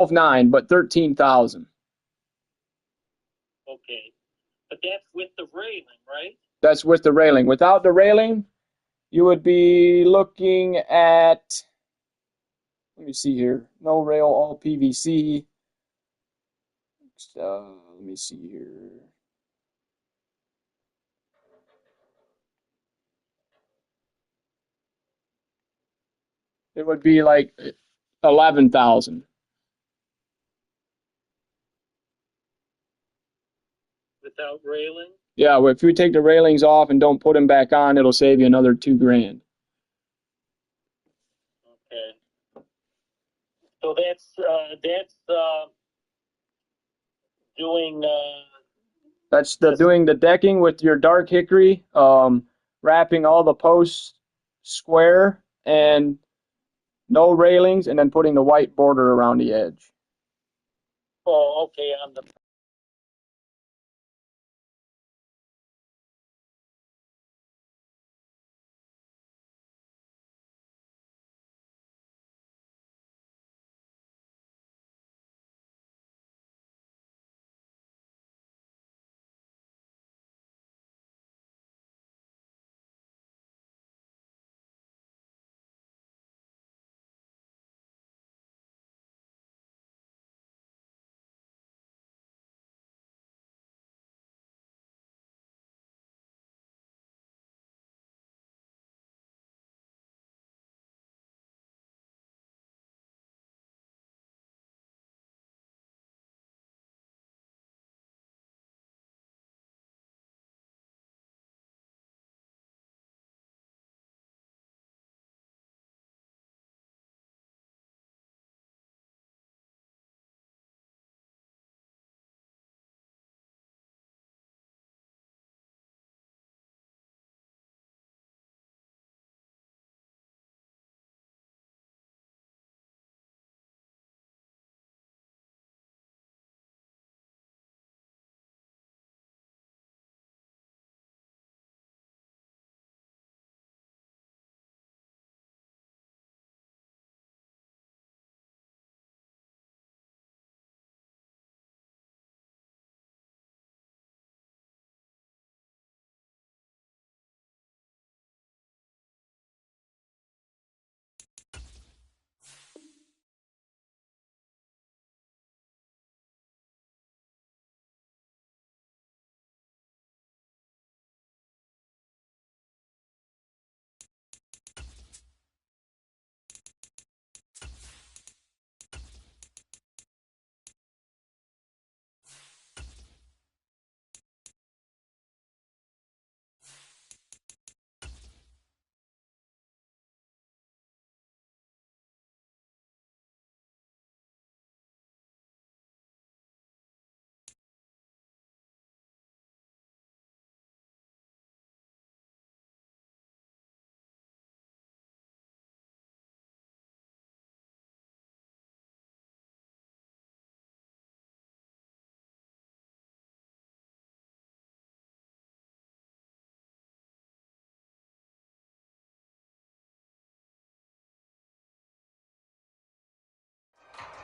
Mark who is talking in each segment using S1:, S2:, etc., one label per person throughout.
S1: 12.9, but 13,000.
S2: Okay. But that's with the railing, right?
S1: That's with the railing. Without the railing, you would be looking at, let me see here, no rail, all PVC. Let me see here. It would be like 11,000.
S2: Without railing?
S1: Yeah, if you take the railings off and don't put them back on, it'll save you another $2,000.
S2: Okay. So that's doing
S1: That's doing the decking with your dark hickory, wrapping all the posts square and no railings, and then putting the white border around the edge.
S2: oh, okay, on the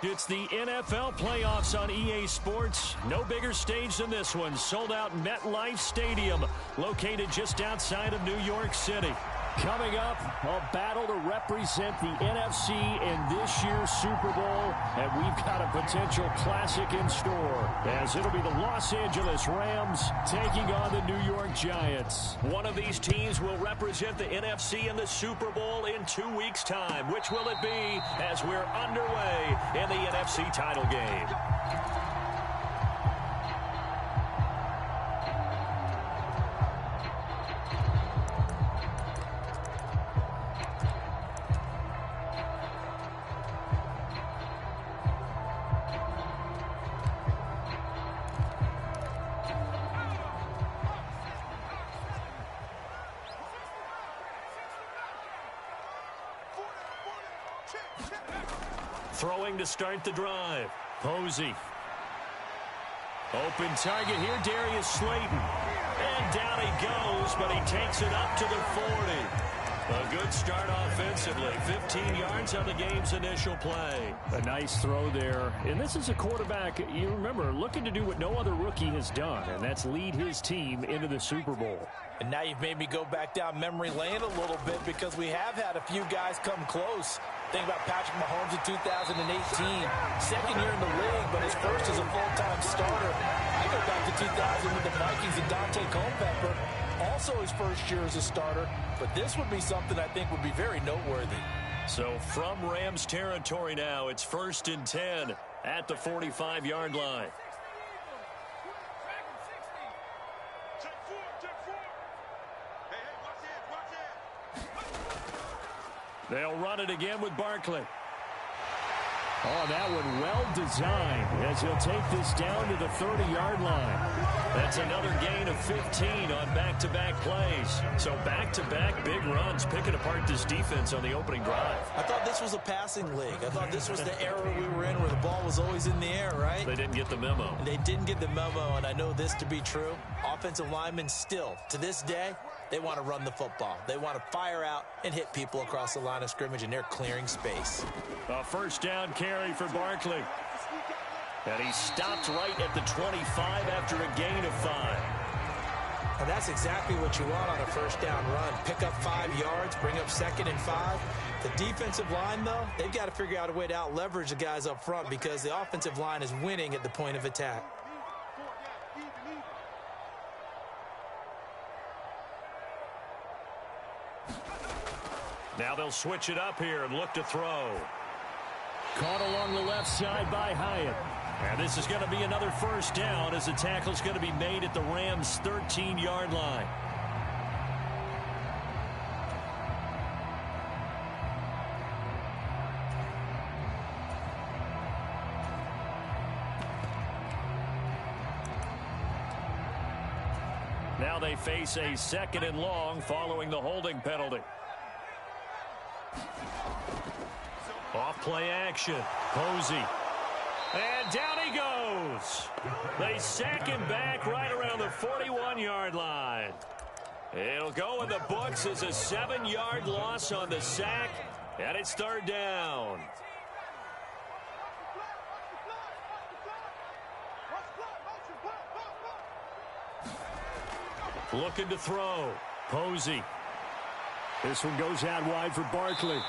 S3: It's the NFL playoffs on EA Sports. No bigger stage than this one. Sold out MetLife Stadium, located just outside of New York City. Coming up, a battle to represent the NFC in this year's Super Bowl, and we've got a potential classic in store, as it'll be the Los Angeles Rams taking on the New York Giants. One of these teams will represent the NFC in the Super Bowl in 2 weeks' time. Which will it be, as we're underway in the NFC title game? Throwing to start the drive. Posey. Open target here, Darius Slayton. And down he goes, but he takes it up to the 40. A good start offensively. 15 yards on the game's initial play. A nice throw there. And this is a quarterback, you remember, looking to do what no other rookie has done, and that's lead his team into the Super Bowl.
S4: And now you've made me go back down memory lane a little bit because we have had a few guys come close. Think about Patrick Mahomes in 2018. Second year in the league, but his first as a full-time starter. I go back to 2000 with the Vikings and Dante Culpepper. Also his first year as a starter. But this would be something I think would be very noteworthy.
S3: So from Rams territory now, it's 1st and 10 at the 45-yard line. They'll run it again with Barkley. Oh, that one well designed as he'll take this down to the 30-yard line. That's another gain of 15 on back-to-back plays. So back-to-back big runs picking apart this defense on the opening drive.
S4: I thought this was a passing league. I thought this was the era we were in where the ball was always in the air, right?
S3: They didn't get the memo.
S4: They didn't get the memo, and I know this to be true. Offensive linemen still, to this day, they want to run the football. They want to fire out and hit people across the line of scrimmage, and they're clearing space.
S3: A first down carry for Barkley. And he stopped right at the 25 after a gain of 5.
S4: And that's exactly what you want on a first down run. Pick up 5 yards, bring up 2nd and 5. The defensive line, though, they've got to figure out a way to out-leverage the guys up front because the offensive line is winning at the point of attack.
S3: Now they'll switch it up here and look to throw. Caught along the left side by Hyatt. And this is going to be another first down as the tackle's going to be made at the Rams' 13-yard line. Now they face a 2nd and long following the holding penalty. Off play action. Posey. And down he goes. They sack him back right around the 41-yard line. It'll go in the books as a 7-yard loss on the sack, and it's 3rd down. Looking to throw. Posey. This one goes out wide for Barkley.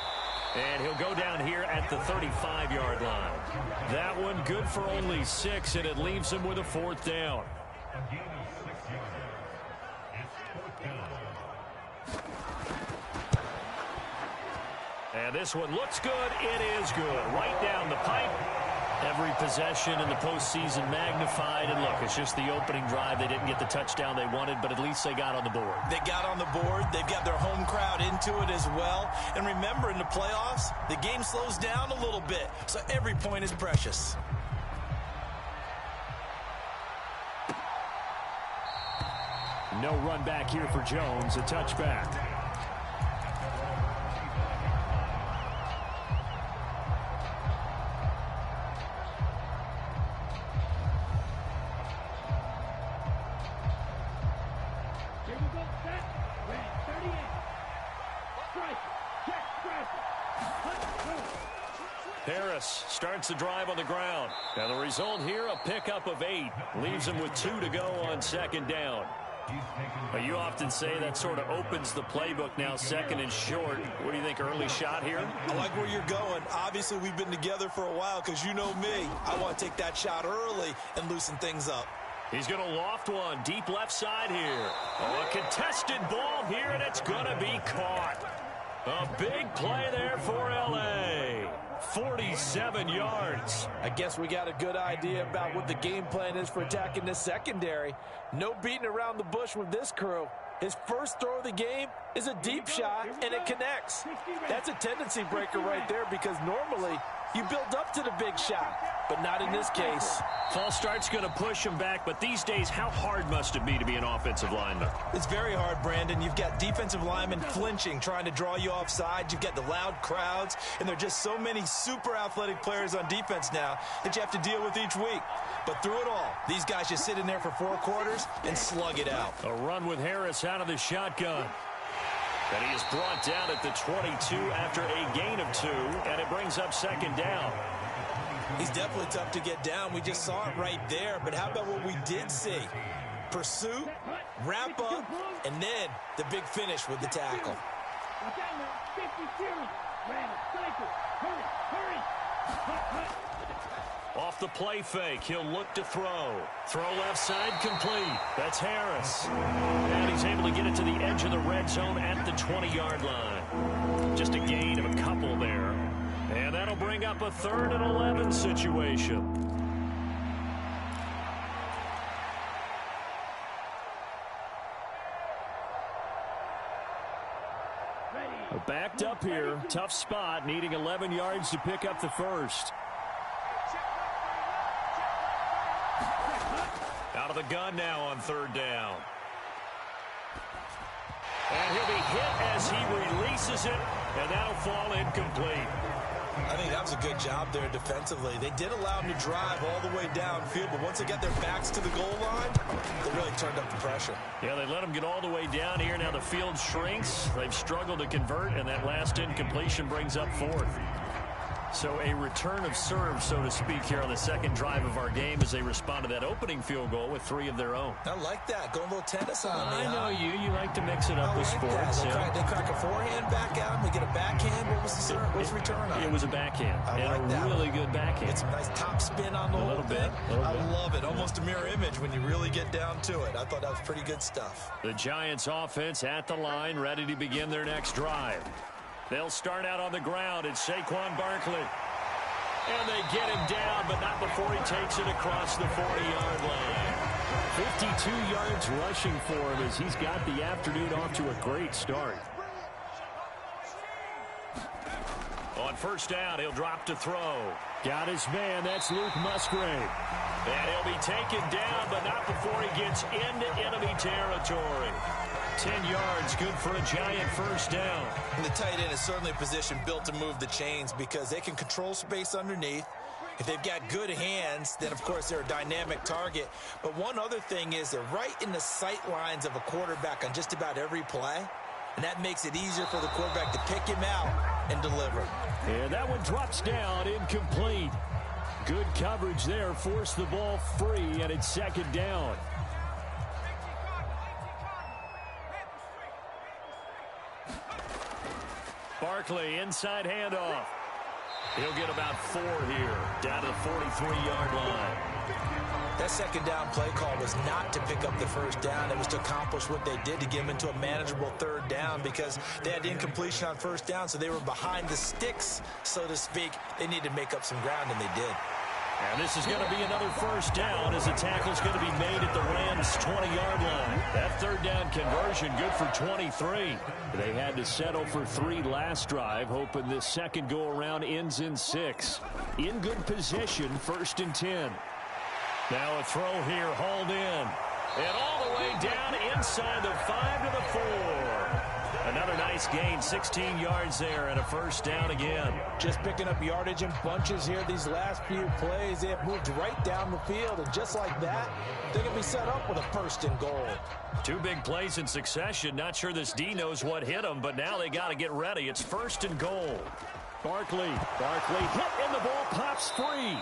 S3: And he'll go down here at the 35-yard line. That one good for only 6, and it leaves him with a 4th down. And this one looks good. It is good. Right down the pipe. Every possession in the postseason magnified. And look, it's just the opening drive. They didn't get the touchdown they wanted, but at least they got on the board.
S4: They got on the board. They've got their home crowd into it as well. And remember, in the playoffs, the game slows down a little bit. So every point is precious.
S3: No run back here for Jones. A touchback. Harris starts the drive on the ground. Now the result here, a pickup of 8. Leaves him with 2 to go on 2nd down. Now you often say that sort of opens the playbook now, 2nd and short. What do you think, early shot here?
S4: I like where you're going. Obviously, we've been together for a while because you know me. I want to take that shot early and loosen things up.
S3: He's going to loft one deep left side here. Oh, a contested ball here, and it's going to be caught. A big play there for L.A. 47 yards.
S4: I guess we got a good idea about what the game plan is for attacking this secondary. No beating around the bush with this crew. His first throw of the game is a deep shot, and it connects. That's a tendency breaker right there because normally you build up to the big shot, but not in this case.
S3: False start's going to push him back, but these days, how hard must it be to be an offensive lineman?
S4: It's very hard, Brandon. You've got defensive linemen flinching, trying to draw you offside. You've got the loud crowds, and there are just so many super athletic players on defense now that you have to deal with each week. But through it all, these guys just sit in there for 4 quarters and slug it out.
S3: A run with Harris out of the shotgun. And he is brought down at the 22 after a gain of 2, and it brings up second down.
S4: He's definitely tough to get down. We just saw it right there. But how about what we did see? Pursuit, wrap up, and then the big finish with the tackle.
S3: Off the play fake, he'll look to throw. Throw left side complete. That's Harris. And he's able to get it to the edge of the red zone at the 20-yard line. Just a gain of a couple there. And that'll bring up a 3rd and 11 situation. Backed up here. Tough spot, needing 11 yards to pick up the first. Out of the gun now on 3rd down. And he'll be hit as he releases it, and that'll fall incomplete.
S4: I think that was a good job there defensively. They did allow him to drive all the way downfield, but once they got their backs to the goal line, they really turned up the pressure.
S3: Yeah, they let him get all the way down here. Now the field shrinks. They've struggled to convert, and that last incompletion brings up 4th. So a return of serve, so to speak, here on the second drive of our game as they respond to that opening field goal with 3 of their own.
S4: I like that. Going a little tennis on me.
S3: I know you. You like to mix it up with sports.
S4: They crack a forehand back out. They get a backhand. What was the serve? What's the return on?
S3: It was a backhand. And a really good backhand.
S4: Get some nice top spin on the whole thing. I love it. Almost a mirror image when you really get down to it. I thought that was pretty good stuff.
S3: The Giants offense at the line, ready to begin their next drive. They'll start out on the ground. It's Saquon Barkley. And they get him down, but not before he takes it across the 40-yard line. 52 yards rushing for him as he's got the afternoon off to a great start. On 1st down, he'll drop to throw. Got his man. That's Luke Musgrave. And he'll be taken down, but not before he gets into enemy territory. 10 yards, good for a Giant 1st down.
S4: And the tight end is certainly a position built to move the chains because they can control space underneath. If they've got good hands, then, of course, they're a dynamic target. But one other thing is they're right in the sight lines of a quarterback on just about every play. And that makes it easier for the quarterback to pick him out and deliver.
S3: And that one drops down, incomplete. Good coverage there, forced the ball free, and it's 2nd down. Barkley, inside handoff. He'll get about 4 here, down to the 43-yard line.
S4: That 2nd down play call was not to pick up the 1st down. It was to accomplish what they did to get them into a manageable 3rd down because they had incompletion on 1st down, so they were behind the sticks, so to speak. They needed to make up some ground, and they did.
S3: And this is going to be another 1st down as the tackle's going to be made at the Rams' 20-yard line. That 3rd down conversion good for 23. They had to settle for 3 last drive, hoping this second go-around ends in 6. In good position, 1st and 10. Now a throw here, hauled in. And all the way down inside the 5 to the 4. Another nice gain, 16 yards there, and a 1st down again.
S4: Just picking up yardage in bunches here these last few plays. They have moved right down the field, and just like that, they're going to be set up with a 1st and goal.
S3: 2 big plays in succession. Not sure this D knows what hit him, but now they got to get ready. It's 1st and goal. Barkley hit, and the ball pops free.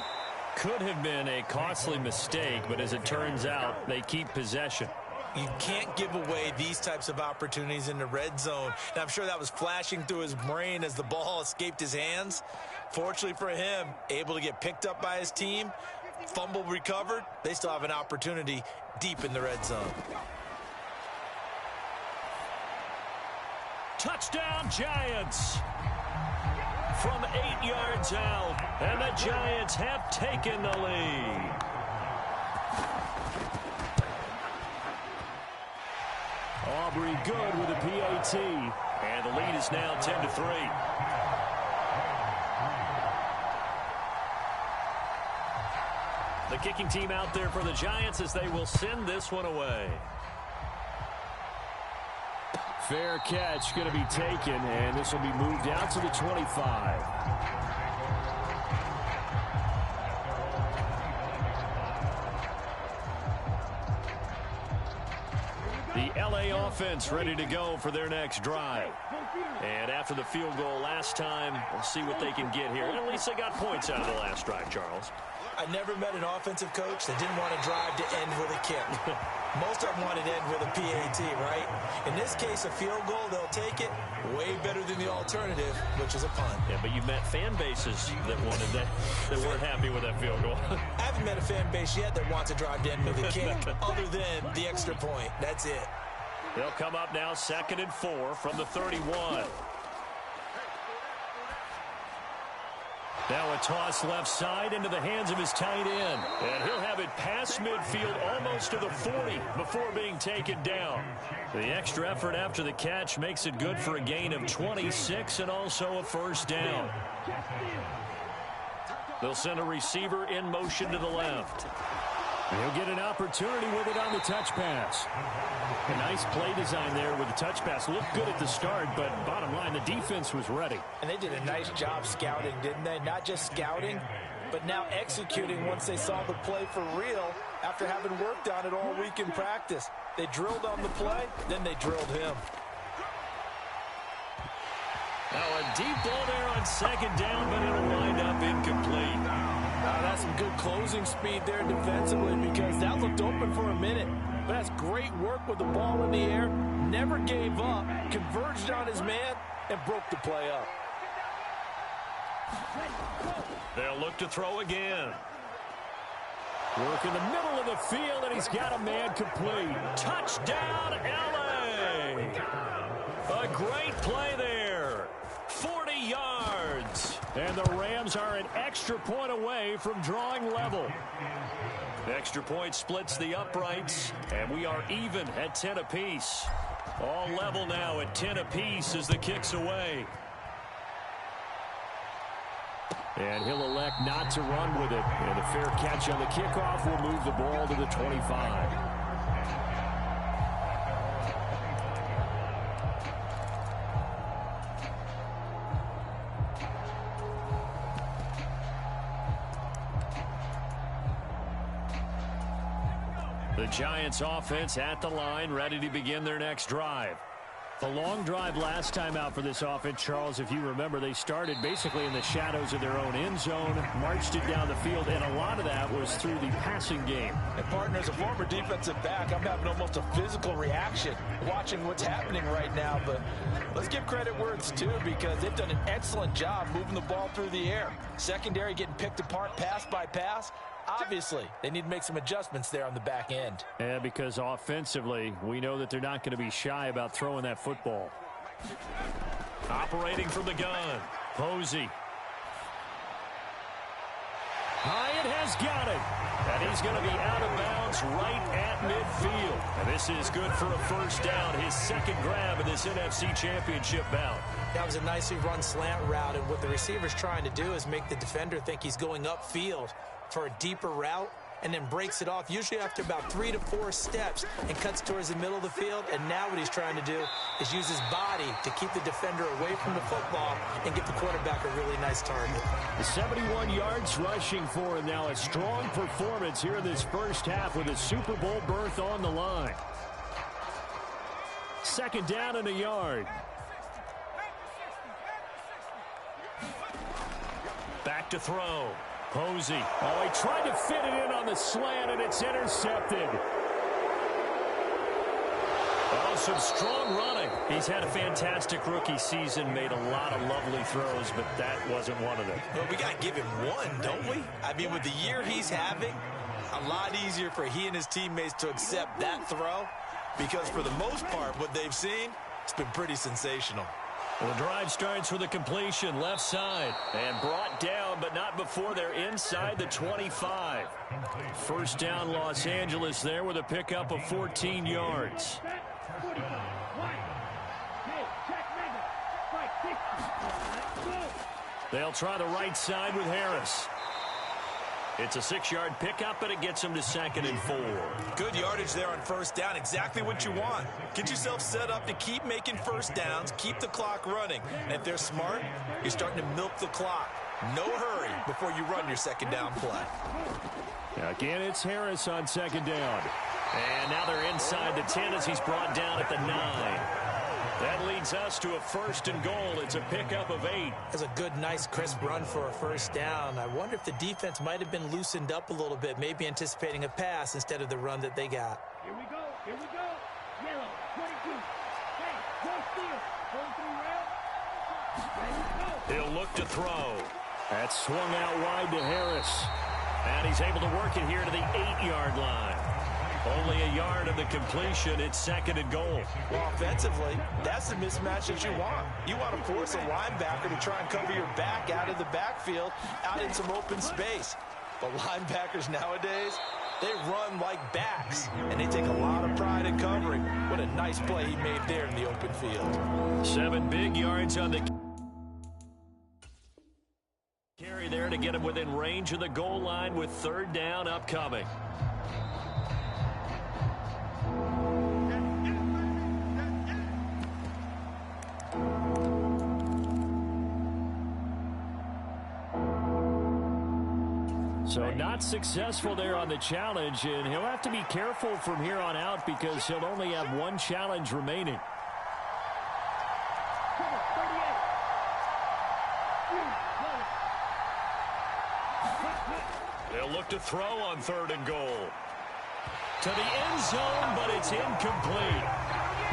S3: Could have been a costly mistake, but as it turns out, they keep possession.
S4: You can't give away these types of opportunities in the red zone. And I'm sure that was flashing through his brain as the ball escaped his hands. Fortunately for him, able to get picked up by his team, fumble recovered. They still have an opportunity deep in the red zone.
S3: Touchdown, Giants! From 8 yards out, and the Giants have taken the lead. Aubrey good with a PAT, and the lead is now 10-3. The kicking team out there for the Giants as they will send this one away. Fair catch going to be taken, and this will be moved out to the 25. The LA offense ready to go for their next drive. And after the field goal last time, we'll see what they can get here. At least they got points out of the last drive, Charles.
S4: I never met an offensive coach that didn't want to drive to end with a kick. Most of them wanted to end with a PAT, right? In this case, a field goal, they'll take it way better than the alternative, which is a punt.
S3: Yeah, but you've met fan bases that wanted that weren't happy with that field goal.
S4: I haven't met a fan base yet that wants to drive to end with a kick other than the extra point. That's it.
S3: They'll come up now 2nd and 4 from the 31. Now a toss left side into the hands of his tight end. And he'll have it past midfield almost to the 40 before being taken down. The extra effort after the catch makes it good for a gain of 26 and also a first down. They'll send a receiver in motion to the left. He'll get an opportunity with it on the touch pass. A nice play design there with the touch pass. Looked good at the start, but bottom line, the defense was ready.
S4: And they did a nice job scouting, didn't they? Not just scouting, but now executing once they saw the play for real after having worked on it all week in practice. They drilled on the play, then they drilled him.
S3: Now a deep ball there on 2nd down, but it'll wind up incomplete.
S4: That's some good closing speed there defensively because that looked open for a minute. But that's great work with the ball in the air. Never gave up, converged on his man, and broke the play up.
S3: They'll look to throw again. Work in the middle of the field, and he's got a man complete. Touchdown, LA! A great play there. 40 yards. And the Rams are an extra point away from drawing level. Extra point splits the uprights, and we are even at 10 apiece. All level now at 10 apiece as the kick's away. And he'll elect not to run with it. And a fair catch on the kickoff will move the ball to the 25. The Giants offense at the line, ready to begin their next drive. The long drive last time out for this offense, Charles, if you remember, they started basically in the shadows of their own end zone, marched it down the field, and a lot of that was through the passing game.
S4: And partner, as a former defensive back, I'm having almost a physical reaction watching what's happening right now. But let's give credit where it's due because they've done an excellent job moving the ball through the air. Secondary getting picked apart pass by pass. Obviously, they need to make some adjustments there on the back end.
S3: Yeah, because offensively, we know that they're not going to be shy about throwing that football. Operating from the gun, Posey. Hyatt has got it. And he's going to be out of bounds right at midfield. And this is good for a first down, his second grab in this NFC Championship bout.
S4: That was a nicely run slant route, and what the receiver's trying to do is make the defender think he's going upfield for a deeper route, and then breaks it off, usually after about 3 to 4 steps, and cuts towards the middle of the field. And now what he's trying to do is use his body to keep the defender away from the football and give the quarterback a really nice target.
S3: The 71 yards rushing for him now. A strong performance here in this first half with a Super Bowl berth on the line. 2nd down and a yard. Back to throw. Posey. Oh, he tried to fit it in on the slant, and it's intercepted. Oh, some strong running. He's had a fantastic rookie season, made a lot of lovely throws, but that wasn't one of them.
S4: Well, we got to give him one, don't we? I mean, with the year he's having, a lot easier for he and his teammates to accept that throw, because for the most part, what they've seen, it's been pretty sensational.
S3: Well, the drive starts with a completion left side and brought down, but not before they're inside the 25. First down, Los Angeles there with a pickup of 14 yards. They'll try the right side with Harris. It's a 6-yard pickup, but it gets them to 2nd and 4.
S4: Good yardage there on first down. Exactly what you want. Get yourself set up to keep making first downs, keep the clock running. And if they're smart, you're starting to milk the clock. No hurry before you run your 2nd down play.
S3: Again, it's Harris on 2nd down. And now they're inside the 10 as he's brought down at the 9. That leads us to a 1st and goal. It's a pickup of 8.
S4: That's a good, nice, crisp run for a first down. I wonder if the defense might have been loosened up a little bit, maybe anticipating a pass instead of the run that they got.
S5: Here we go. Here we go. Yellow, 22. Hey, go steal. Going through rail.
S3: He'll look to throw. That's swung out wide to Harris. And he's able to work it here to the 8-yard line. Only a yard of the completion. It's 2nd and goal.
S4: Well, offensively, that's the mismatch that you want. You want to force a linebacker to try and cover your back out of the backfield, out in some open space. But linebackers nowadays, they run like backs, and they take a lot of pride in covering. What a nice play he made there in the open field.
S3: 7 big yards on the carry there to get him within range of the goal line with 3rd down upcoming. So not successful there on the challenge, and he'll have to be careful from here on out because he'll only have 1 challenge remaining. They'll look to throw on 3rd and goal. To the end zone, but it's incomplete.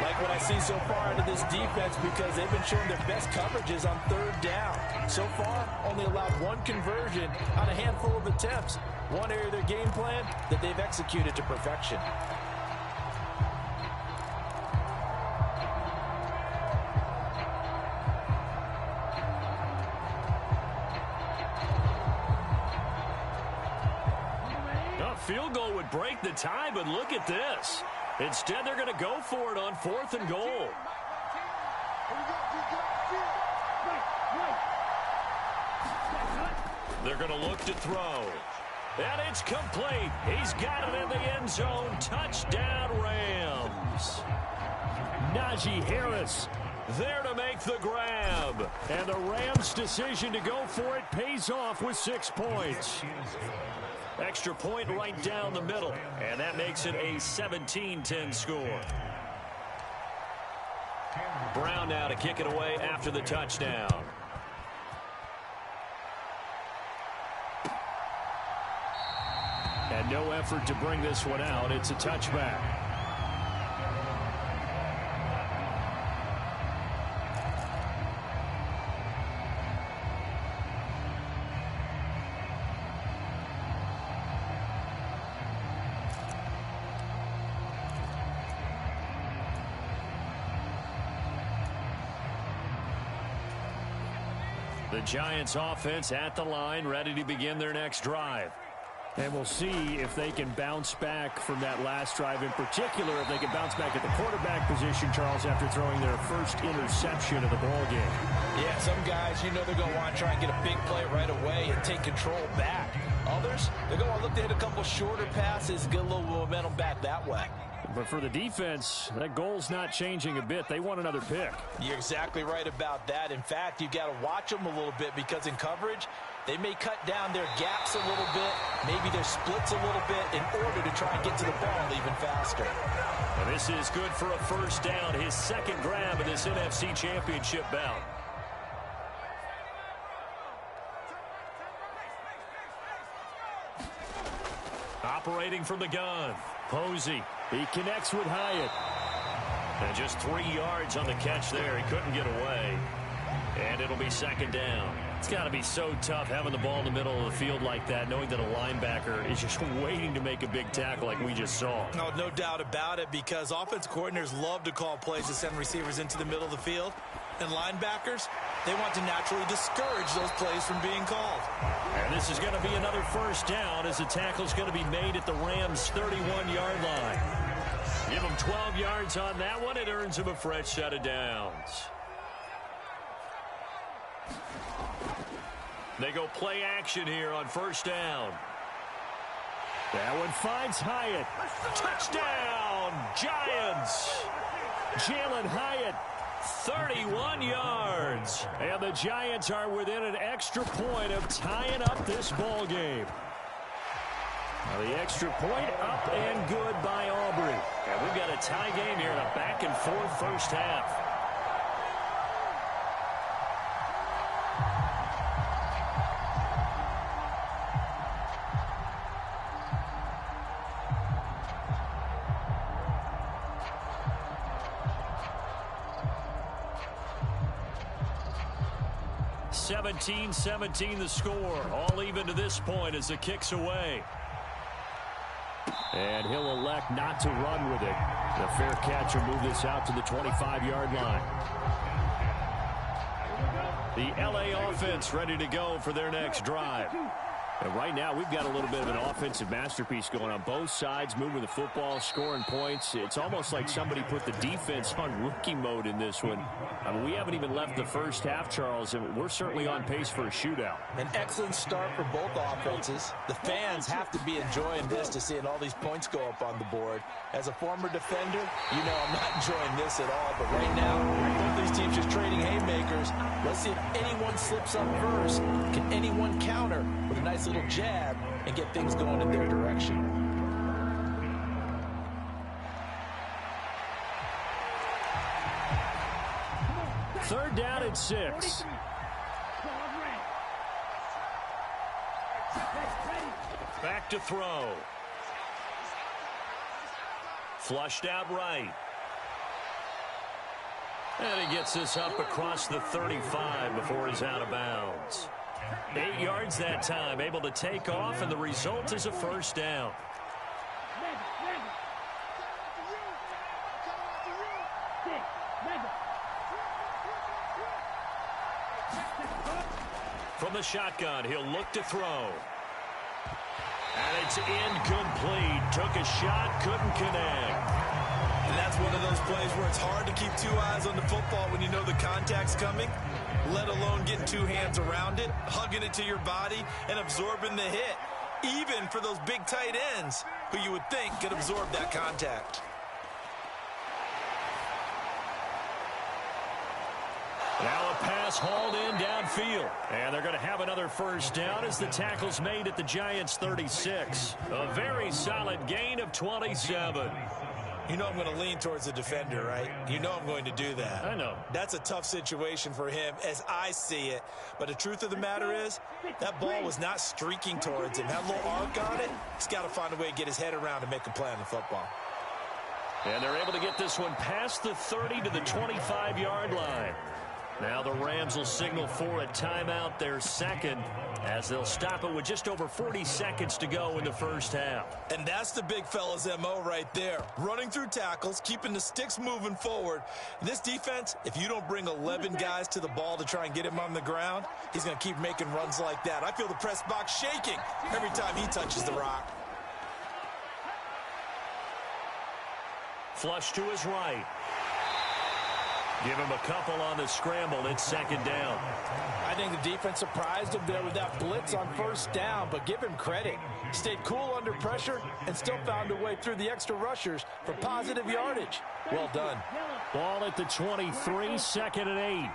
S4: Like what I see so far out of this defense because they've been showing their best coverages on 3rd down. So far, only allowed 1 conversion on a handful of attempts. One area of their game plan that they've executed to perfection.
S3: A field goal would break the tie, but look at this. Instead, they're going to go for it on 4th and goal. They're going to look to throw. And it's complete. He's got it in the end zone. Touchdown, Rams. Najee Harris there to make the grab. And the Rams' decision to go for it pays off with 6 points. Extra point right down the middle. And that makes it a 17-10 score. Brown now to kick it away after the touchdown. And no effort to bring this one out. It's a touchback. The Giants offense at the line, ready to begin their next drive. And we'll see if they can bounce back from that last drive, in particular if they can bounce back at the quarterback position, Charles, after throwing their first interception of the ball game.
S4: Yeah, some guys, you know they're going to want to try and get a big play right away and take control back. Others, they're going to look to hit a couple shorter passes, get a little momentum back that way.
S3: But for the defense, that goal's not changing a bit. They want another pick.
S4: You're exactly right about that. In fact, you've got to watch them a little bit because in coverage, they may cut down their gaps a little bit, maybe their splits a little bit in order to try and get to the ball even faster.
S3: And this is good for a first down, his 2nd grab of this NFC Championship bout. Operating from the gun, Posey. He connects with Hyatt. And just 3 yards on the catch there. He couldn't get away. And it'll be 2nd down. It's got to be so tough having the ball in the middle of the field like that, knowing that a linebacker is just waiting to make a big tackle like we just saw.
S4: No doubt about it, because offense coordinators love to call plays to send receivers into the middle of the field. And linebackers, they want to naturally discourage those plays from being called.
S3: And this is going to be another first down as the tackle's going to be made at the Rams' 31-yard line. Give them 12 yards on that one. It earns them a fresh set of downs. They go play action here on first down. That one finds Hyatt. Touchdown, Giants. Jalen Hyatt, 31 yards. And the Giants are within an extra point of tying up this ball game. Well, the extra point up and good by Aubrey. And we've got a tie game here in a back-and-forth first half. (17-17) the score. All even to this point as the kick's away. And he'll elect not to run with it. The fair catch will move this out to the 25-yard line. The LA offense ready to go for their next drive. And right now, we've got a little bit of an offensive masterpiece going on both sides, moving the football, scoring points. It's almost like somebody put the defense on rookie mode in this one. I mean, we haven't even left the first half, Charles, and we're certainly on pace for a shootout.
S4: An excellent start for both offenses. The fans have to be enjoying this to seeing all these points go up on the board. As a former defender, you know I'm not enjoying this at all. But right now, both these teams just trading haymakers. Let's see if anyone slips up first. Can anyone counter with a nice little jab and get things going in their direction?
S3: Third down and 6. Back to throw. Flushed out right. And he gets this up across the 35 before he's out of bounds. 8 yards that time, able to take off, and the result is a first down. From the shotgun, he'll look to throw. And it's incomplete. Took a shot, couldn't connect.
S4: And that's one of those plays where it's hard to keep 2 eyes on the football when you know the contact's coming, let alone getting 2 hands around it, hugging it to your body, and absorbing the hit, even for those big tight ends who you would think could absorb that contact.
S3: Now a pass hauled in downfield. And they're going to have another first down as the tackle's made at the Giants' 36. A very solid gain of 27.
S4: You know I'm going to lean towards the defender, right? You know I'm going to do that.
S3: I know.
S4: That's a tough situation for him as I see it. But the truth of the matter is, that ball was not streaking towards him. Had a little arc on it. He's got to find a way to get his head around and make a play on the football.
S3: And they're able to get this one past the 30 to the 25-yard line. Now the Rams will signal for a timeout, their second, as they'll stop it with just over 40 seconds to go in the first half.
S4: And that's the big fella's MO right there. Running through tackles, keeping the sticks moving forward. This defense, if you don't bring 11 guys to the ball to try and get him on the ground, he's going to keep making runs like that. I feel the press box shaking every time he touches the rock.
S3: Flush to his right. Give him a couple on the scramble. It's second down.
S4: I think the defense surprised him there with that blitz on first down, but give him credit. Stayed cool under pressure and still found a way through the extra rushers for positive yardage. Well done.
S3: Ball at the 23, second and 8.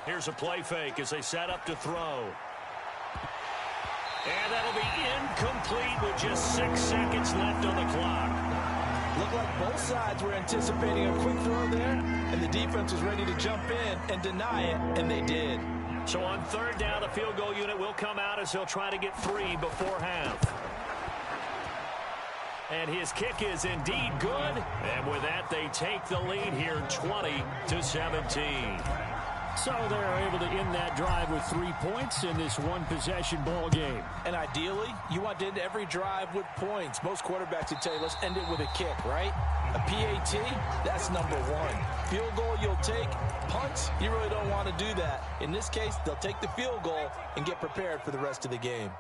S3: Here's a play fake as they set up to throw. And that'll be incomplete with just 6 seconds left on the clock.
S4: Looked like both sides were anticipating a quick throw there, and the defense was ready to jump in and deny it, and they did.
S3: So on third down, the field goal unit will come out as he'll try to get 3 before half. And his kick is indeed good. And with that, they take the lead here 20-17. So they're able to end that drive with 3 points in this one-possession ball game.
S4: And ideally, you want to end every drive with points. Most quarterbacks would tell you, let's end it with a kick, right? A PAT, that's number 1. Field goal you'll take. Punts, you really don't want to do that. In this case, they'll take the field goal and get prepared for the rest of the game.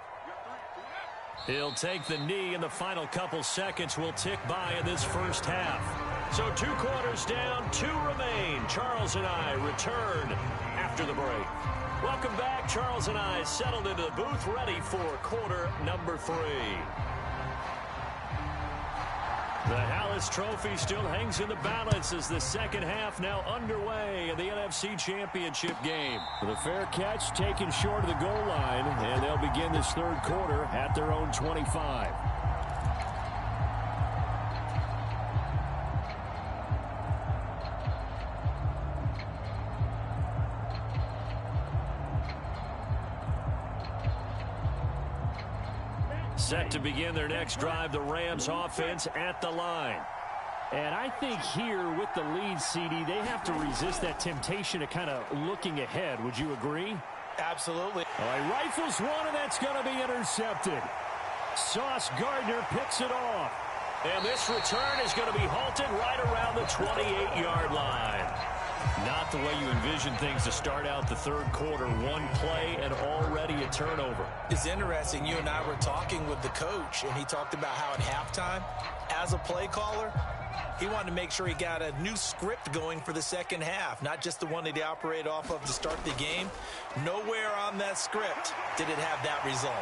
S3: He'll take the knee, and the final couple seconds will tick by in this first half. So 2 quarters down, 2 remain. Charles and I return after the break. Welcome back. Charles and I settled into the booth, ready for quarter number 3. The Hallis Trophy still hangs in the balance as the second half now underway in the NFC Championship game. The fair catch taken short of the goal line, and they'll begin this third quarter at their own 25. Set to begin their next drive, the Rams offense at the line.
S6: And I think here with the lead, CD, they have to resist that temptation of kind of looking ahead. Would you agree?
S4: Absolutely.
S3: He rifles one, and that's going to be intercepted. Sauce Gardner picks it off. And this return is going to be halted right around the 28-yard line. Not the way you envision things to start out the third quarter. One play and already a turnover.
S4: It's interesting. You and I were talking with the coach, and he talked about how at halftime, as a play caller, he wanted to make sure he got a new script going for the second half, not just the one that he operated off of to start the game. Nowhere on that script did it have that result.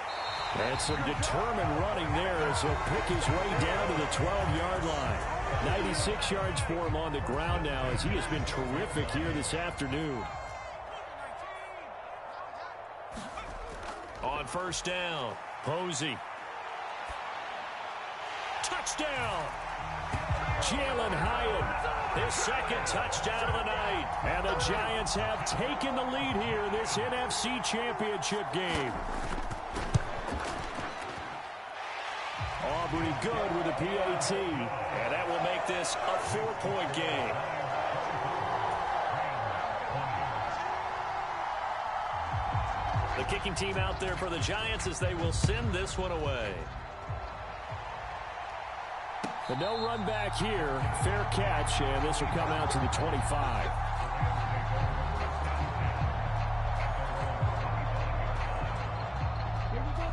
S3: And some determined running there as he'll pick his way down to the 12-yard line. 96 yards for him on the ground now as he has been terrific here this afternoon. On first down, Posey. Touchdown! Jalen Hyatt, his second touchdown of the night. And the Giants have taken the lead here in this NFC Championship game. Aubrey good with a PAT. And that will make this a 4-point game. The kicking team out there for the Giants as they will send this one away. But no run back here. Fair catch, and this will come out to the 25.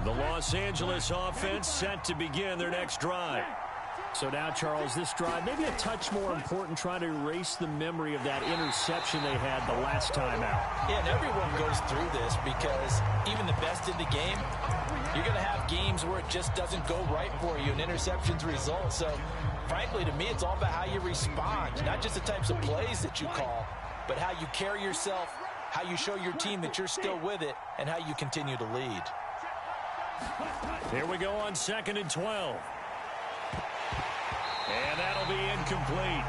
S3: The Los Angeles offense set to begin their next drive.
S6: So now, Charles, this drive maybe a touch more important, trying to erase the memory of that interception they had the last time out.
S4: Yeah, and everyone goes through this because even the best in the game, you're going to have games where it just doesn't go right for you and interceptions result. So, frankly, to me, it's all about how you respond, not just the types of plays that you call, but how you carry yourself, how you show your team that you're still with it, and how you continue to lead.
S3: Here we go on 2nd and 12. And that'll be incomplete.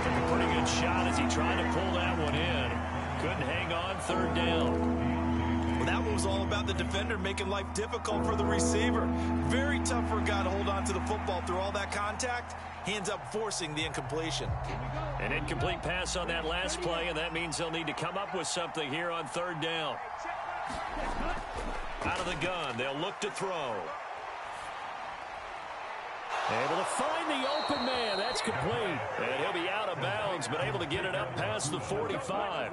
S3: Took a pretty good shot as he tried to pull that one in. Couldn't hang on, third down.
S4: Well, that one was all about the defender making life difficult for the receiver. Very tough for a guy to hold on to the football through all that contact. He ends up forcing the incompletion.
S3: An incomplete pass on that last play, and that means they'll need to come up with something here on third down. Out of the gun, they'll look to throw. Able to find the open man. That's complete. And he'll be out of bounds, but able to get it up past the 45.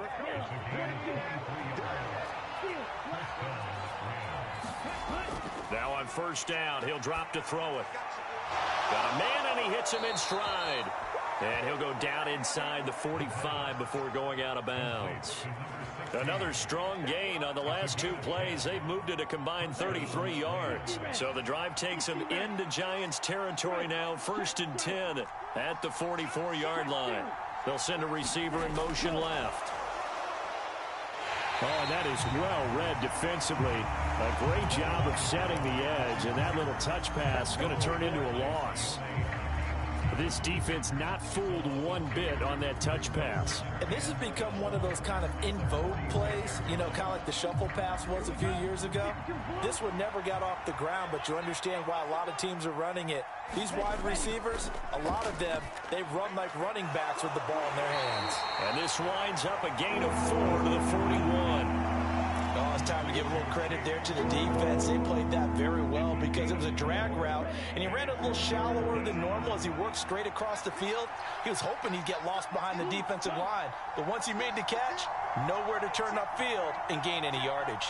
S3: Now on first down, he'll drop to throw it. Got a man, and he hits him in stride. And he'll go down inside the 45 before going out of bounds. Another strong gain on the last two plays. They've moved it a combined 33 yards. So the drive takes them into Giants territory now. 1st and 10 at the 44-yard line. They'll send a receiver in motion left.
S6: Oh, and that is well read defensively. A great job of setting the edge, and that little touch pass is going to turn into a loss. This defense not fooled one bit on that touch pass.
S4: And this has become one of those kind of in vogue plays, you know, kind of like the shuffle pass was a few years ago. This one never got off the ground, but you understand why a lot of teams are running it. These wide receivers, a lot of them, they run like running backs with the ball in their hands.
S3: And this winds up a gain of 4 to the 41.
S4: Oh, it's time to give a little credit there to the defense. They played that very well because it was a drag route, and he ran a little shallower than normal as he worked straight across the field. He was hoping he'd get lost behind the defensive line, but once he made the catch, nowhere to turn upfield and gain any yardage.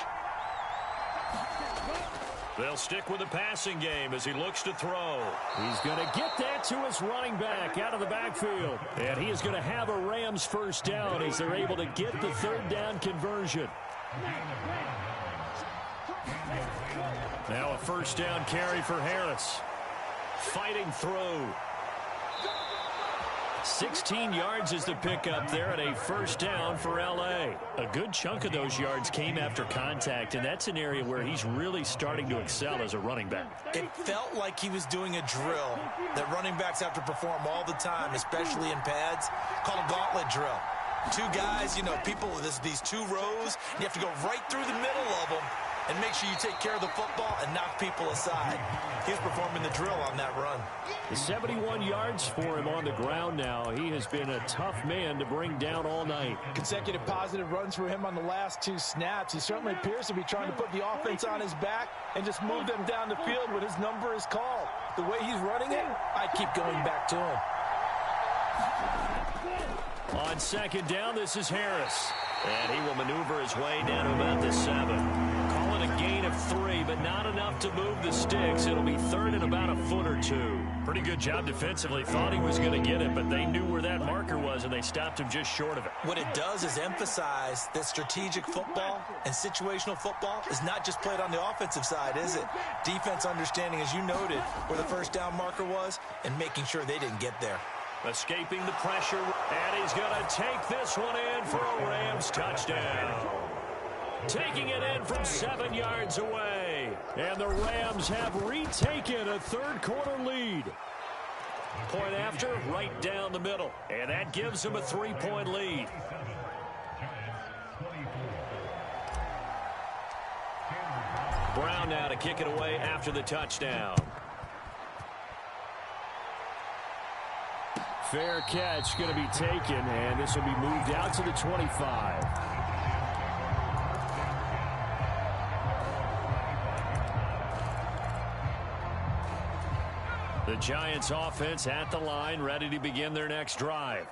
S3: They'll stick with the passing game as he looks to throw. He's going to get that to his running back out of the backfield. And he is going to have a Rams first down as they're able to get the third down conversion. Now a first down carry for Harris. Fighting through. 16 yards is the pickup there at a first down for L.A. A good chunk of those yards came after contact, and that's an area where he's really starting to excel as a running back.
S4: It felt like he was doing a drill that running backs have to perform all the time, especially in pads, called a gauntlet drill. Two guys, you know, people, these two rows, and you have to go right through the middle of them and make sure you take care of the football and knock people aside. He's performing the drill on that run.
S3: 71 yards for him on the ground now. He has been a tough man to bring down all night.
S4: Consecutive positive runs for him on the last two snaps. He certainly appears to be trying to put the offense on his back and just move them down the field when his number is called. The way he's running it, I keep going back to him.
S3: On second down, this is Harris. And he will maneuver his way down to about the 7. Calling a gain of 3, but not enough to move the sticks. It'll be third and about a foot or two. Pretty good job defensively. Thought he was going to get it, but they knew where that marker was, and they stopped him just short of it.
S4: What it does is emphasize that strategic football and situational football is not just played on the offensive side, is it? Defense understanding, as you noted, where the first down marker was and making sure they didn't get there.
S3: Escaping the pressure, and he's going to take this one in for a Rams touchdown. Taking it in from 7 yards away. And the Rams have retaken a third-quarter lead. Point after, right down the middle. And that gives them a 3-point lead. Brown now to kick it away after the touchdown. Fair catch going to be taken, and this will be moved out to the 25. The Giants offense at the line, ready to begin their next drive.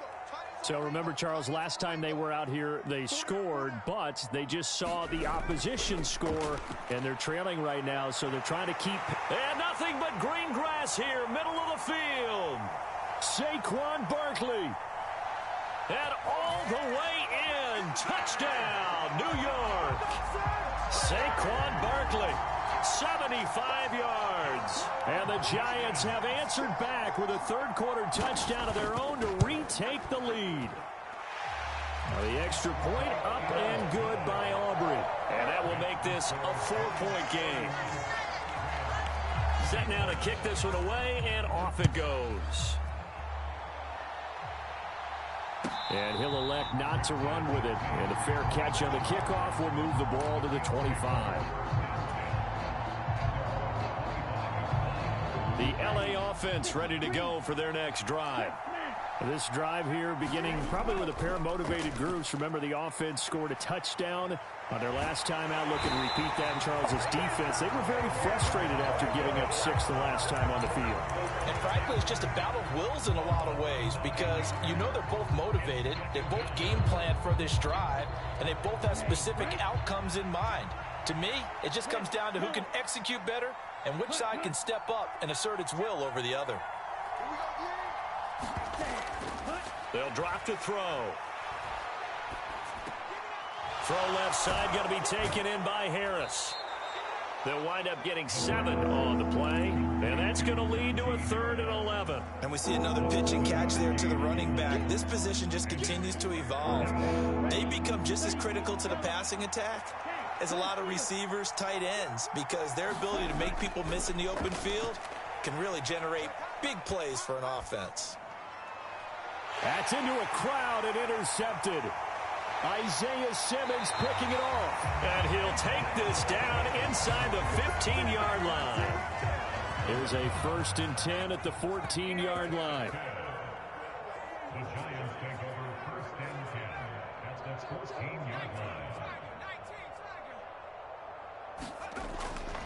S3: So remember, Charles, last time they were out here, they scored, but they just saw the opposition score, and they're trailing right now, so they're trying to keep. And nothing but green grass here, middle of the field. Saquon Barkley. And all the way in. Touchdown, New York. Saquon Barkley. 75 yards. And the Giants have answered back with a third-quarter touchdown of their own to retake the lead. Now the extra point up and good by Aubrey. And that will make this a 4-point game. Set now to kick this one away, and off it goes. And he'll elect not to run with it. And a fair catch on the kickoff will move the ball to the 25. The LA offense ready to go for their next drive. This drive here beginning probably with a pair of motivated groups. Remember, the offense scored a touchdown on their last time out. Looking to repeat that in Charles's defense. They were very frustrated after giving up 6 the last time on the field.
S4: And frankly, it's just a battle of wills in a lot of ways because you know they're both motivated. They both game plan for this drive, and they both have specific outcomes in mind. To me, it just comes down to who can execute better and which side can step up and assert its will over the other.
S3: They'll drop to throw. Throw left side, going to be taken in by Harris. They'll wind up getting 7 on the play, and that's going to lead to a 3rd and 11.
S4: And we see another pitch and catch there to the running back. This position just continues to evolve. They become just as critical to the passing attack as a lot of receivers, tight ends, because their ability to make people miss in the open field can really generate big plays for an offense.
S3: That's into a crowd and intercepted. Isaiah Simmons picking it off. And he'll take this down inside the 15-yard line. Here's a 1st and 10 at the 14-yard line.
S7: The Giants take over 1st and 10 at the 14-yard line.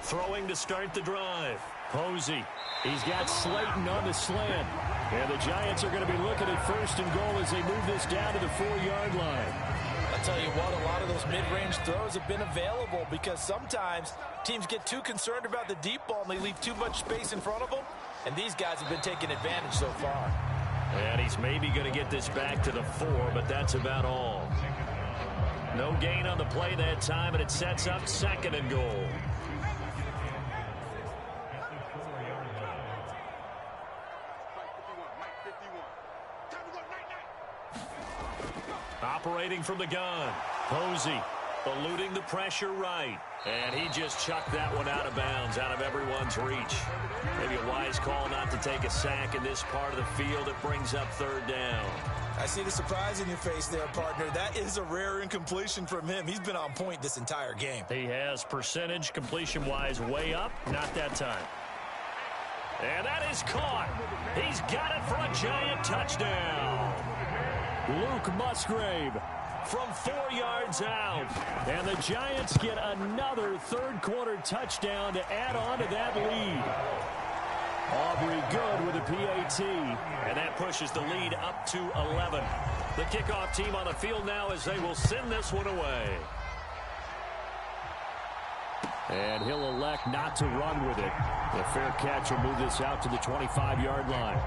S3: Throwing to start the drive. Posey. He's got Slayton on the slant. And the Giants are going to be looking at 1st and goal as they move this down to the 4-yard line.
S4: I'll tell you what, a lot of those mid-range throws have been available because sometimes teams get too concerned about the deep ball and they leave too much space in front of them. And these guys have been taking advantage so far.
S3: And he's maybe going to get this back to the 4, but that's about all. No gain on the play that time, and it sets up 2nd and goal. Operating from the gun. Posey eluding the pressure right. And he just chucked that one out of bounds, out of everyone's reach. Maybe a wise call not to take a sack in this part of the field. It brings up third down.
S4: I see the surprise in your face there, partner. That is a rare incompletion from him. He's been on point this entire game.
S3: He has percentage completion-wise way up. Not that time. And that is caught. He's got it for a Giant touchdown. Luke Musgrave from 4 yards out. And the Giants get another third-quarter touchdown to add on to that lead. Aubrey Good with a PAT. And that pushes the lead up to 11. The kickoff team on the field now as they will send this one away. And he'll elect not to run with it. The fair catch will move this out to the 25-yard line.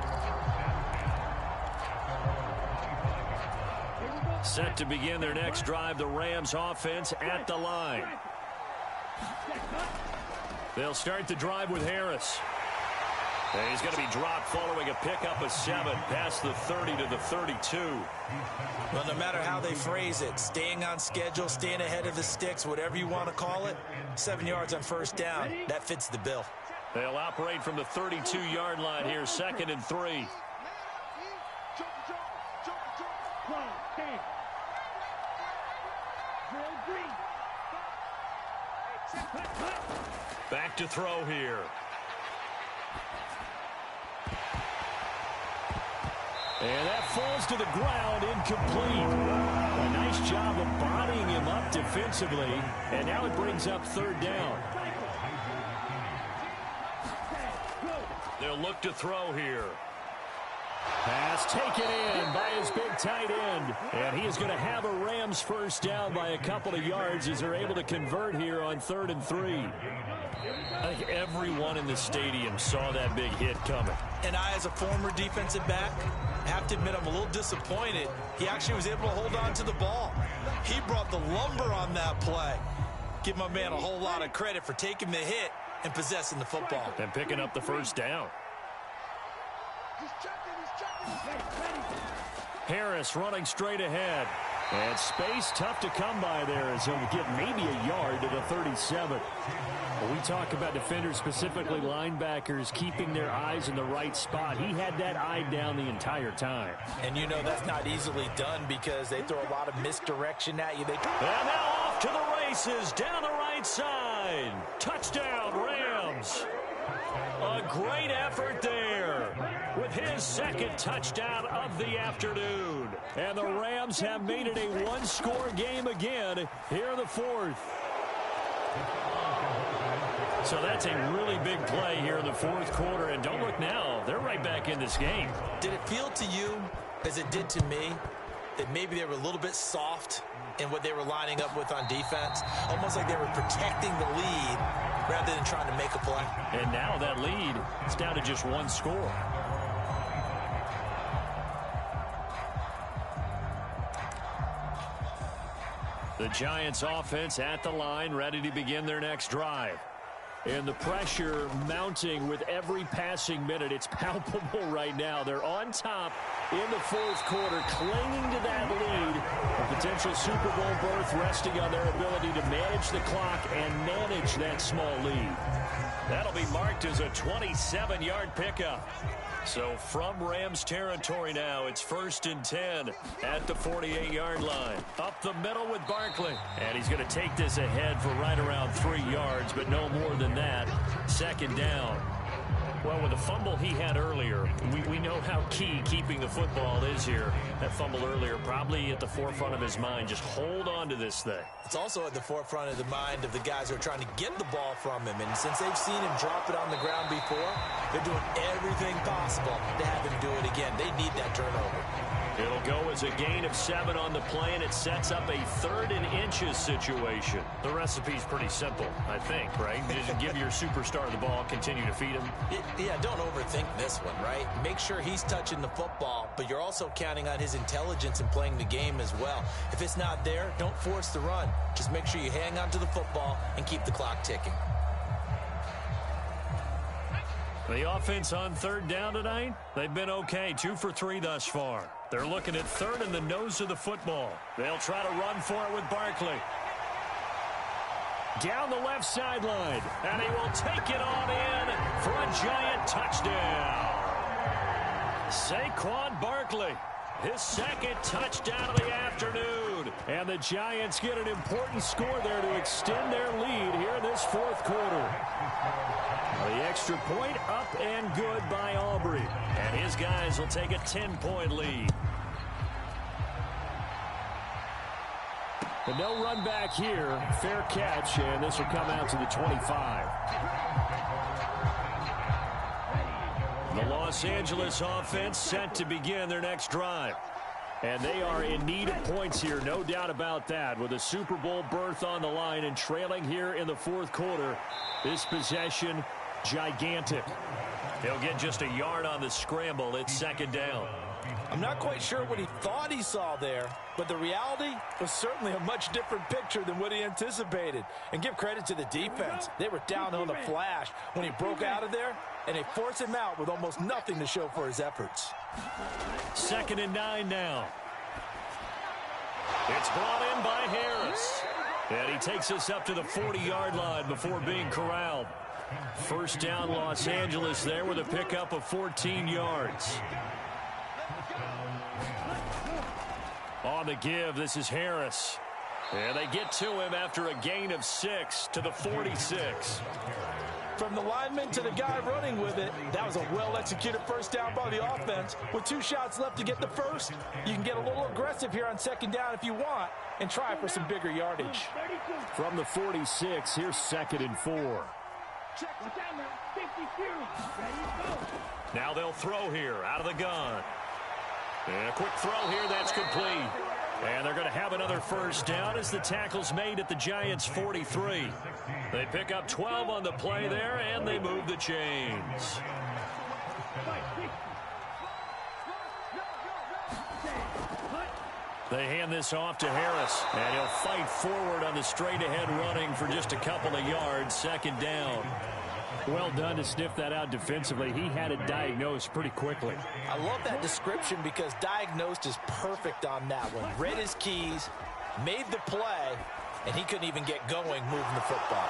S3: Set to begin their next drive, the Rams offense at the line. They'll start the drive with Harris. And he's going to be dropped following a pickup of 7 past the 30 to the 32.
S4: Well, no matter how they phrase it, staying on schedule, staying ahead of the sticks, whatever you want to call it, 7 yards on first down, that fits the bill.
S3: They'll operate from the 32-yard line here, 2nd and 3. Back to throw here. And that falls to the ground, incomplete. A nice job of bodying him up defensively, and now it brings up third down. They'll look to throw here. Pass taken in by his big tight end. And he is going to have a Rams first down by a couple of yards as they're able to convert here on 3rd and 3. I think everyone in the stadium saw that big hit coming.
S4: And I, as a former defensive back, have to admit I'm a little disappointed. He actually was able to hold on to the ball. He brought the lumber on that play. Give my man a whole lot of credit for taking the hit and possessing the football.
S3: And picking up the first down. Harris running straight ahead. And space tough to come by there as he'll get maybe a yard to the 37. When we talk about defenders, specifically linebackers, keeping their eyes in the right spot, he had that eye down the entire time.
S4: And you know that's not easily done because they throw a lot of misdirection at you.
S3: And now off to the races down the right side. Touchdown, Rams. A great effort there with his second touchdown of the afternoon. And the Rams have made it a one-score game again here in the 4th. So that's a really big play here in the 4th quarter. And don't look now, they're right back in this game.
S4: Did it feel to you, as it did to me, that maybe they were a little bit soft in what they were lining up with on defense? Almost like they were protecting the lead rather than trying to make a play.
S3: And now that lead is down to just one score. The Giants offense at the line, ready to begin their next drive. And the pressure mounting with every passing minute. It's palpable right now. They're on top in the 4th quarter, clinging to that lead. A potential Super Bowl berth resting on their ability to manage the clock and manage that small lead. That'll be marked as a 27-yard pickup. So from Rams territory now, it's 1st and 10 at the 48-yard line. Up the middle with Barkley. And he's going to take this ahead for right around 3 yards, but no more than that. 2nd down. Well, with the fumble he had earlier, we know how key keeping the football is here. That fumble earlier probably at the forefront of his mind. Just hold on to this thing.
S4: It's also at the forefront of the mind of the guys who are trying to get the ball from him. And since they've seen him drop it on the ground before, they're doing everything possible to have him do it again. They need that turnover.
S3: It'll go as a gain of 7 on the play, and it sets up a 3rd and inches situation. The recipe's pretty simple, I think, right? Just give your superstar the ball, continue to feed him.
S4: Yeah, don't overthink this one, right? Make sure he's touching the football, but you're also counting on his intelligence in playing the game as well. If it's not there, don't force the run. Just make sure you hang on to the football and keep the clock ticking.
S3: The offense on 3rd down tonight, they've been okay. 2 for 3 thus far. They're looking at third in the nose of the football. They'll try to run for it with Barkley. Down the left sideline, and he will take it on in for a giant touchdown. Saquon Barkley, his second touchdown of the afternoon. And the Giants get an important score there to extend their lead here in this fourth quarter. The extra point up and good by Aubrey. And his guys will take a 10-point lead. And no run back here. Fair catch, and this will come out to the 25. The Los Angeles offense set to begin their next drive. And they are in need of points here, no doubt about that. With a Super Bowl berth on the line and trailing here in the fourth quarter, this possession, gigantic. He'll get just a yard on the scramble. It's second down.
S4: I'm not quite sure what he thought he saw there, but the reality was certainly a much different picture than what he anticipated. And give credit to the defense. They were down on the flash when he broke out of there, and they forced him out with almost nothing to show for his efforts.
S3: 2nd and 9 now. It's brought in by Harris. And he takes us up to the 40-yard line before being corralled. First down, Los Angeles there with a pickup of 14 yards. On the give, this is Harris. And they get to him after a gain of 6 to the 46.
S4: From the lineman to the guy running with it, that was a well-executed first down by the offense. With 2 shots left to get the first, you can get a little aggressive here on second down if you want and try for some bigger yardage.
S3: From the 46, here's 2nd and 4. Now they'll throw here out of the gun. And a quick throw here, that's complete. And they're going to have another first down as the tackle's made at the Giants' 43. They pick up 12 on the play there, and they move the chains. They hand this off to Harris, and he'll fight forward on the straight-ahead running for just a couple of yards, second down. Well done to sniff that out defensively. He had it diagnosed pretty quickly.
S4: I love that description because diagnosed is perfect on that one. Read his keys, made the play, and he couldn't even get going moving the football.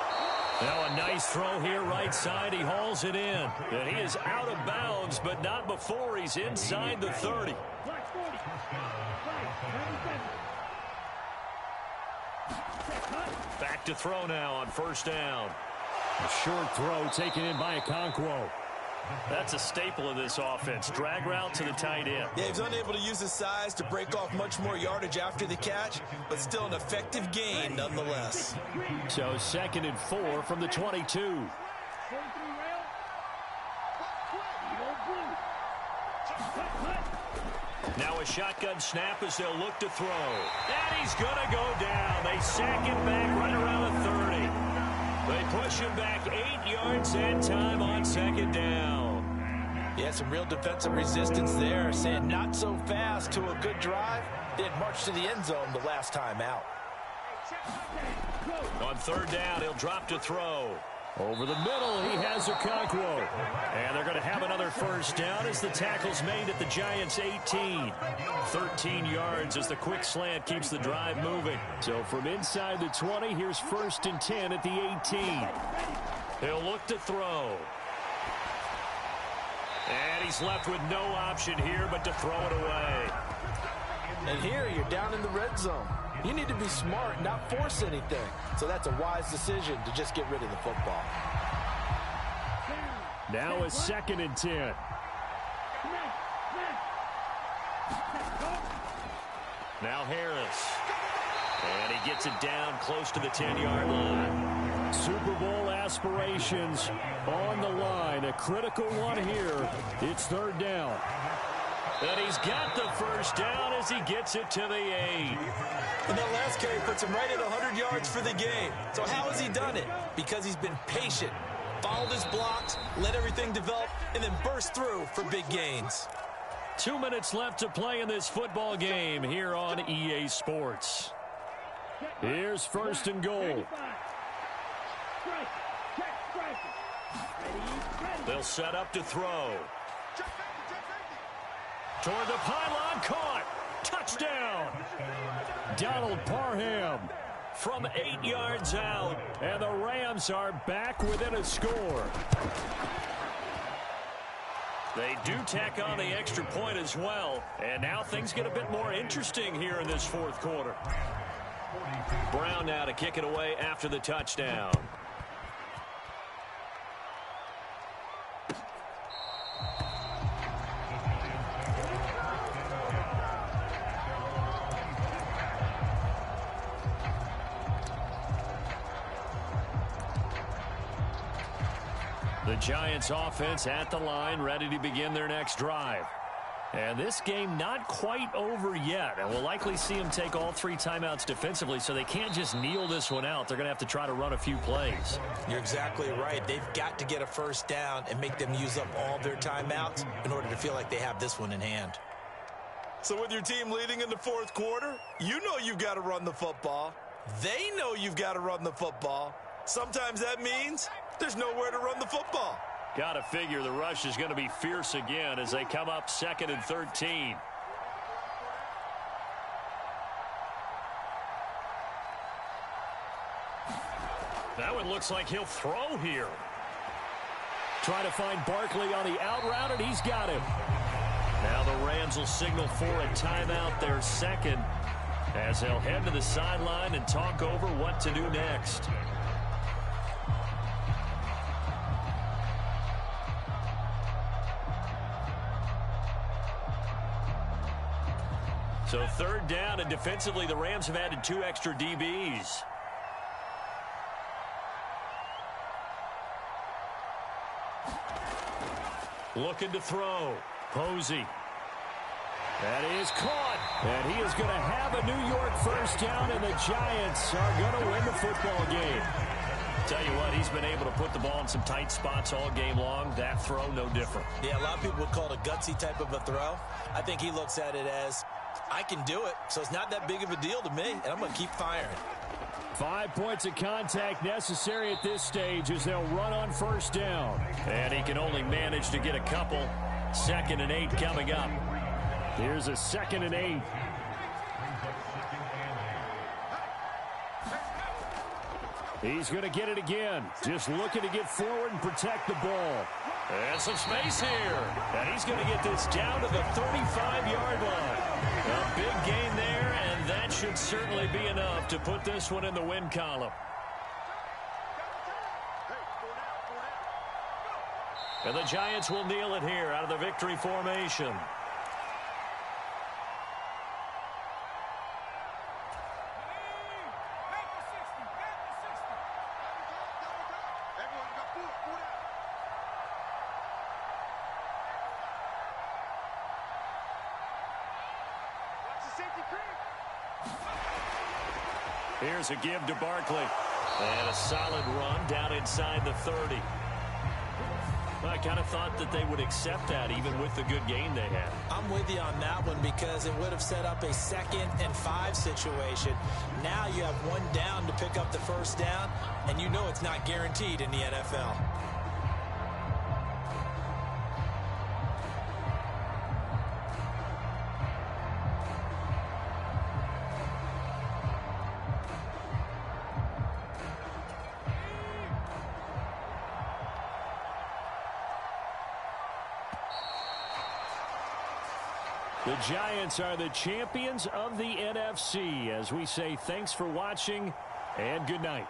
S3: Now a nice throw here right side. He hauls it in. And he is out of bounds, but not before he's inside the 30. Back to throw now on first down. A short throw taken in by Okonkwo. That's a staple of this offense. Drag route to the tight end.
S8: Yeah, he's unable to use his size to break off much more yardage after the catch, but still an effective gain nonetheless.
S3: So 2nd and 4 from the 22. Now a shotgun snap as they'll look to throw. And he's going to go down. They sack him back right around the 30. They push him back 8 yards and time on second down.
S4: Yeah, some real defensive resistance there, saying not so fast to a good drive. They had marched to the end zone the last time out.
S3: On third down, he'll drop to throw. Over the middle, he has Okonkwo. And they're going to have another first down as the tackle's made at the Giants' 18. 13 yards as the quick slant keeps the drive moving. So from inside the 20, here's 1st and 10 at the 18. He'll look to throw. And he's left with no option here but to throw it away.
S4: And here you're down in the red zone. You need to be smart, not force anything. So that's a wise decision to just get rid of the football.
S3: Now a 2nd and 10. Now Harris. And he gets it down close to the 10-yard line. Super Bowl aspirations on the line. A critical one here. It's third down. And he's got the first down as he gets it to the 8.
S8: And that last carry puts him right at 100 yards for the game. So how has he done it? Because he's been patient, followed his blocks, let everything develop, and then burst through for big gains.
S3: 2 minutes left to play in this football game here on EA Sports. Here's 1st and goal. They'll set up to throw. Toward the pylon, caught. Touchdown. Donald Parham from 8 yards out, and the Rams are back within a score. They do tack on the extra point as well, and now things get a bit more interesting here in this fourth quarter. Brown now to kick it away after the touchdown. The Giants offense at the line, ready to begin their next drive. And this game not quite over yet, and we'll likely see them take all 3 timeouts defensively, so they can't just kneel this one out. They're going to have to try to run a few plays.
S8: You're exactly right. They've got to get a first down and make them use up all their timeouts in order to feel like they have this one in hand. So with your team leading in the fourth quarter, you know you've got to run the football. They know you've got to run the football. Sometimes that means there's nowhere to run the football.
S3: Got to figure the rush is going to be fierce again as they come up 2nd and 13. That one looks like he'll throw here. Try to find Barkley on the out route, and he's got him. Now the Rams will signal for a timeout, their second, as they'll head to the sideline and talk over what to do next. So 3rd down, and defensively the Rams have added 2 extra DBs. Looking to throw. Posey. That is caught. And he is going to have a New York first down, and the Giants are going to win the football game. Tell you what, he's been able to put the ball in some tight spots all game long. That throw, no different.
S8: Yeah, a lot of people would call it a gutsy type of a throw. I think he looks at it as, I can do it, so it's not that big of a deal to me, and I'm going to keep firing.
S3: 5 points of contact necessary at this stage as they'll run on first down. And he can only manage to get a couple. 2nd and 8 coming up. Here's a 2nd and 8. He's going to get it again. Just looking to get forward and protect the ball. And some space here. And he's going to get this down to the 35-yard line. A big gain there, and that should certainly be enough to put this one in the win column. And the Giants will kneel it here out of the victory formation. Here's a give to Barkley. And a solid run down inside the 30. I kind of thought that they would accept that even with the good game they had.
S8: I'm with you on that one because it would have set up a 2nd and 5 situation. Now you have 1 down to pick up the first down, and you know it's not guaranteed in the NFL.
S3: The Giants are the champions of the NFC as we say thanks for watching and good night.